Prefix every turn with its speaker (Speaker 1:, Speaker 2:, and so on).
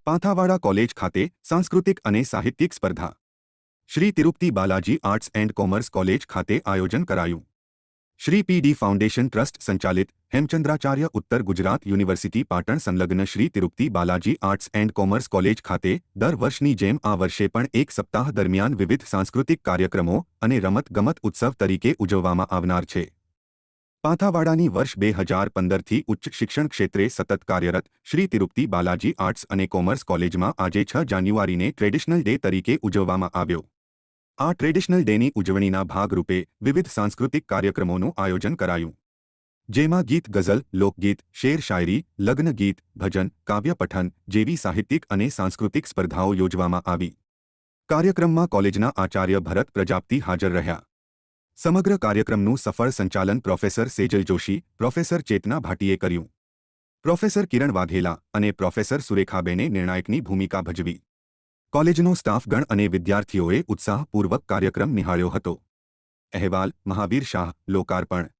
Speaker 1: Panthawada college ખાતે સાંસ્કૃતિક અને સાહિત્યિક સ્પર્ધા Shri Tirupati Balaji arts and commerce college ખાતે આયોજન કરાયું. શ્રી પીડી ફાઉન્ડેશન ટ્રસ્ટ સંચાલિત હેમચંદ્રાચાર્ય ઉત્તર ગુજરાત યુનિવર્સિટી પાટણ સંલગ્ન Shri Tirupati Balaji arts and commerce college ખાતે દર વર્ષની જેમ આ વર્ષે પણ એક સપ્તાહ દરમિયાન વિવિધ સાંસ્કૃતિક કાર્યક્રમો અને રમતગમત ઉત્સવ તરીકે ઉજવવામાં આવનાર છે. પાંથાવાડાની વર્ષ 2015થી ઉચ્ચ શિક્ષણ ક્ષેત્રે સતત કાર્યરત શ્રી તિરુપતિ બાલાજી આર્ટ્સ અને કોમર્સ કોલેજમાં આજે 6 જાન્યુઆરીને ટ્રેડિશનલ ડે તરીકે ઉજવવામાં આવ્યો. આ ટ્રેડિશનલ ડેની ઉજવણીના ભાગરૂપે વિવિધ સાંસ્કૃતિક કાર્યક્રમોનું આયોજન કરાયું, જેમાં ગીત, ગઝલ, લોકગીત, શેર શાયરી, લગ્ન ગીત, ભજન, કાવ્ય પઠન જેવી સાહિત્યિક અને સાંસ્કૃતિક સ્પર્ધાઓ યોજવામાં આવી. કાર્યક્રમમાં કોલેજના આચાર્ય ભરત પ્રજાપતિ હાજર રહ્યા. સમગ્ર કાર્યક્રમનું સફળ સંચાલન પ્રોફેસર સેજલ જોશી, પ્રોફેસર ચેતના ભાટીએ કર્યું. પ્રોફેસર કિરણ વાઘેલા અને પ્રોફેસર સુરેખાબેને નિર્ણાયકની ભૂમિકા ભજવી. કોલેજનો સ્ટાફગણ અને વિદ્યાર્થીઓએ ઉત્સાહપૂર્વક કાર્યક્રમ નિહાળ્યો હતો. અહેવાલ મહાવીર શાહ, લોકાર્પણ.